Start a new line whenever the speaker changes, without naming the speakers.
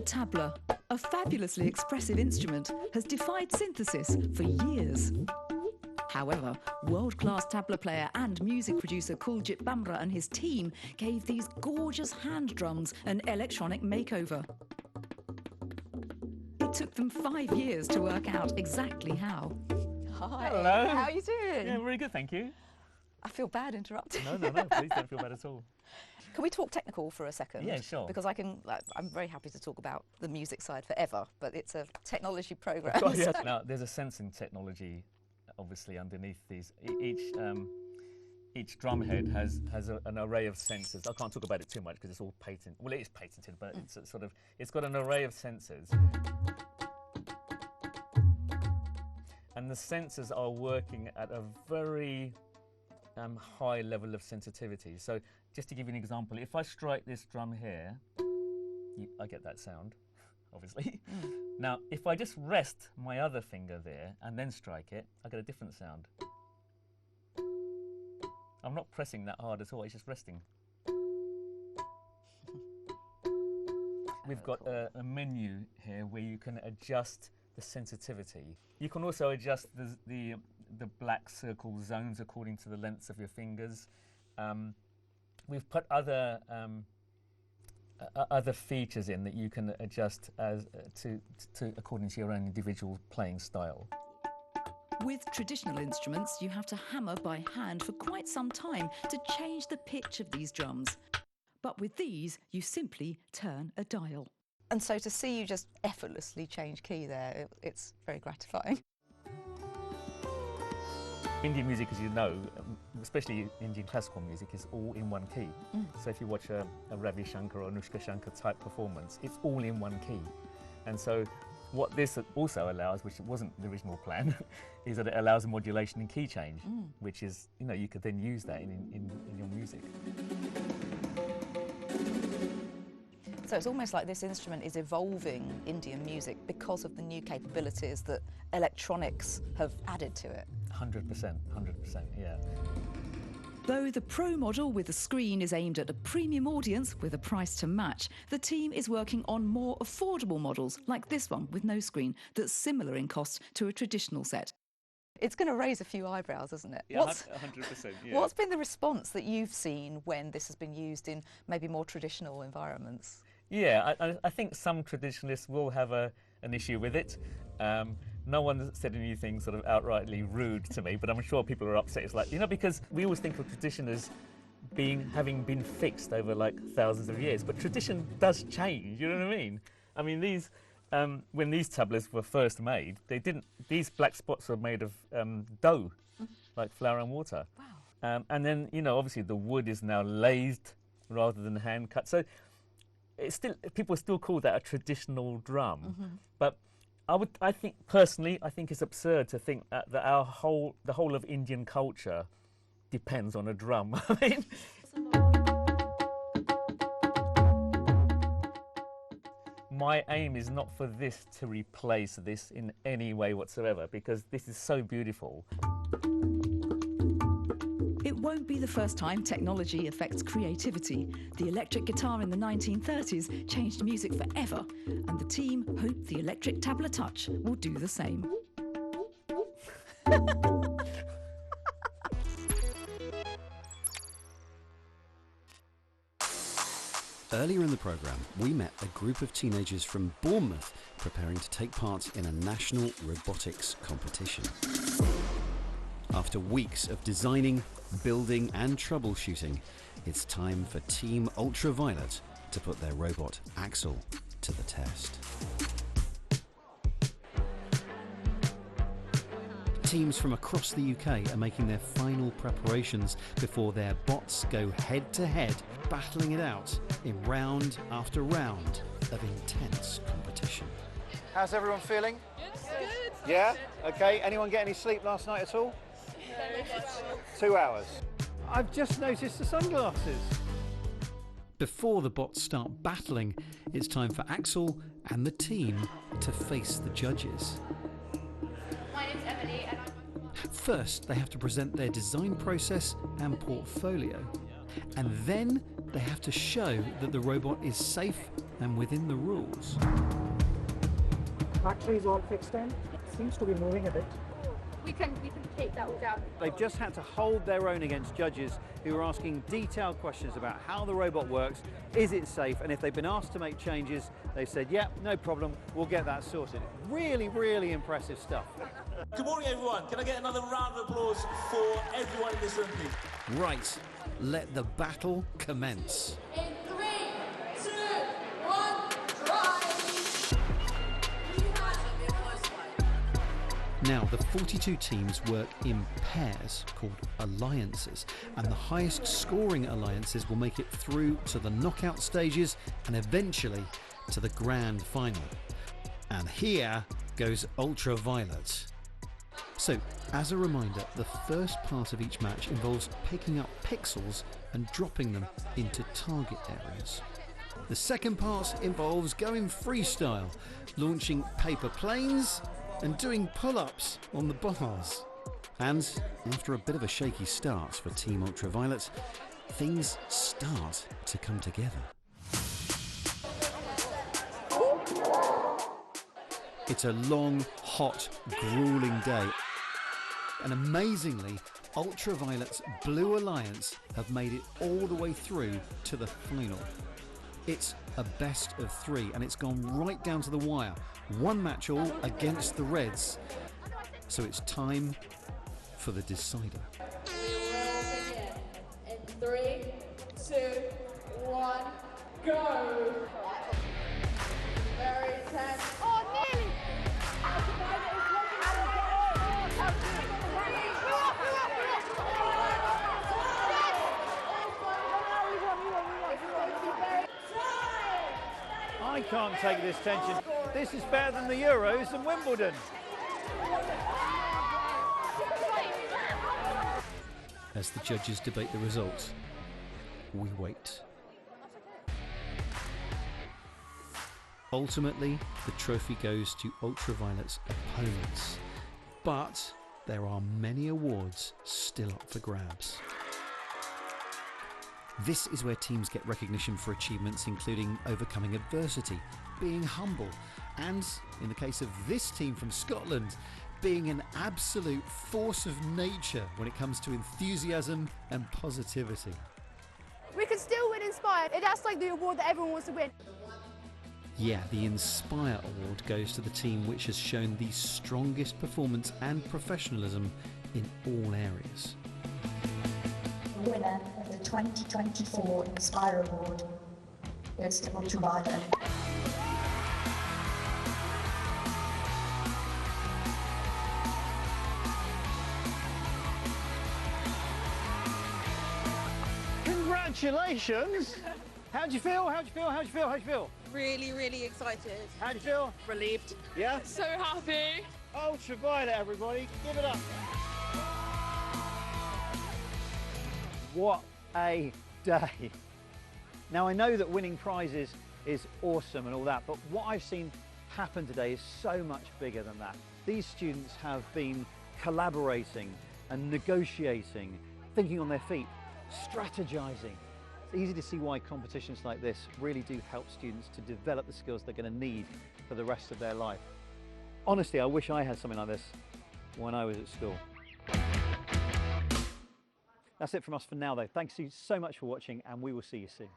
tabla, a fabulously expressive instrument, has defied synthesis for years. However, world-class tabla player and music producer Kuljit Bamra and his team gave these gorgeous hand drums an electronic makeover. It took them 5 years to work out exactly how.
Hi.
Hello.
How are you doing?
Yeah, very good, thank you.
I feel bad interrupting.
No, please don't feel bad at all.
Can we talk technical for a second?
Yeah, sure.
Because I'm very happy to talk about the music side forever, but it's a technology programme.
Oh, yes. Now, there's a sensing technology, obviously, underneath these. Each drum head has an array of sensors. I can't talk about it too much because it's all patented. Well, it is patented, but it's got an array of sensors. And the sensors are working at a very high level of sensitivity. So just to give you an example, if I strike this drum here, I get that sound, obviously. Now, if I just rest my other finger there and then strike it, I get a different sound. I'm not pressing that hard at all, it's just resting. We've got a menu here where you can adjust the sensitivity. You can also adjust the black circle zones according to the lengths of your fingers. We've put other features in that you can adjust as to according to your own individual playing style.
With traditional instruments, you have to hammer by hand for quite some time to change the pitch of these drums. But with these, you simply turn a dial.
And so to see you just effortlessly change key there, it's very gratifying.
Indian music, as you know, especially Indian classical music, is all in one key. So if you watch a Ravi Shankar or Anushka Shankar type performance, it's all in one key. And so what this also allows, which wasn't the original plan, is that it allows a modulation and key change, which is, you could then use that in your music.
So it's almost like this instrument is evolving Indian music because of the new capabilities that electronics have added to it.
100%, yeah.
Though the Pro model with a screen is aimed at a premium audience with a price to match, the team is working on more affordable models like this one with no screen that's similar in cost to a traditional set.
It's going to raise a few eyebrows, isn't it?
Yeah, 100%, yeah.
What's been the response that you've seen when this has been used in maybe more traditional environments?
Yeah, I think some traditionalists will have an issue with it. No one said anything sort of outrightly rude to me, but I'm sure people are upset. It's like, because we always think of tradition as having been fixed over like thousands of years, but tradition does change, you know what I mean? I mean, when these tablas were first made, these black spots were made of dough, like flour and water.
Wow.
And then, obviously the wood is now lathed rather than hand cut. So people still call that a traditional drum, but I think personally, it's absurd to think that the whole of Indian culture depends on a drum. I mean, my aim is not for this to replace this in any way whatsoever, because this is so beautiful.
It won't be the first time technology affects creativity. The electric guitar in the 1930s changed music forever, and the team hope the electric tabla touch will do the same.
Earlier in the programme, we met a group of teenagers from Bournemouth preparing to take part in a national robotics competition. After weeks of designing, building and troubleshooting, it's time for Team Ultraviolet to put their robot Axel to the test. Teams from across the UK are making their final preparations before their bots go head-to-head, battling it out in round after round of intense competition.
How's everyone feeling?
Good.
Yeah? Okay. Anyone get any sleep last night at all? 2 hours. I've just noticed the sunglasses.
Before the bots start battling, it's time for Axel and the team to face the judges.
My name's Emily and
First, they have to present their design process and portfolio. And then they have to show that the robot is safe and within the rules.
Battery is all fixed in. Seems to be moving a bit.
We can take that all down.
They've just had to hold their own against judges who are asking detailed questions about how the robot works, is it safe, and if they've been asked to make changes, they said, yeah, no problem, we'll get that sorted. Really, really impressive stuff.
Good morning, everyone. Can I get another round of applause for everyone in this room, please?
Right, let the battle commence.
In 3, 2, 1, drive!
Now, the 42 teams work in pairs called alliances, and the highest scoring alliances will make it through to the knockout stages and eventually to the grand final. And here goes Ultraviolet. So, as a reminder, the first part of each match involves picking up pixels and dropping them into target areas. The second part involves going freestyle, launching paper planes and doing pull-ups on the bars. And after a bit of a shaky start for Team Ultraviolet, things start to come together. It's a long, hot, grueling day. And amazingly, Ultraviolet's Blue Alliance have made it all the way through to the final. It's a best of 3 and it's gone right down to the wire. One match all against the Reds. So it's time for the decider.
We will begin in 3, 2, 1, go! Very tense. Oh, nearly!
I can't take this tension. This is better than the Euros and Wimbledon.
As the judges debate the results, we wait. Ultimately, the trophy goes to Ultraviolet's opponents, but there are many awards still up for grabs. This is where teams get recognition for achievements including overcoming adversity, being humble, and, in the case of this team from Scotland, being an absolute force of nature when it comes to enthusiasm and positivity.
We can still win Inspire. That's like the award that everyone wants to win.
Yeah, the Inspire Award goes to the team which has shown the strongest performance and professionalism in all areas.
Winner of the 2024 Inspire Award is to Ultraviolet.
Congratulations! How'd you feel? How'd you feel? How'd you feel? How'd you feel?
Really, really excited.
How'd you feel?
Relieved.
Yeah?
So happy.
Ultraviolet, everybody, give it up. What a day. Now I know that winning prizes is awesome and all that, but what I've seen happen today is so much bigger than that. These students have been collaborating and negotiating, thinking on their feet, strategizing. It's easy to see why competitions like this really do help students to develop the skills they're going to need for the rest of their life. Honestly, I wish I had something like this when I was at school. That's it from us for now though. Thanks you so much for watching and we will see you soon.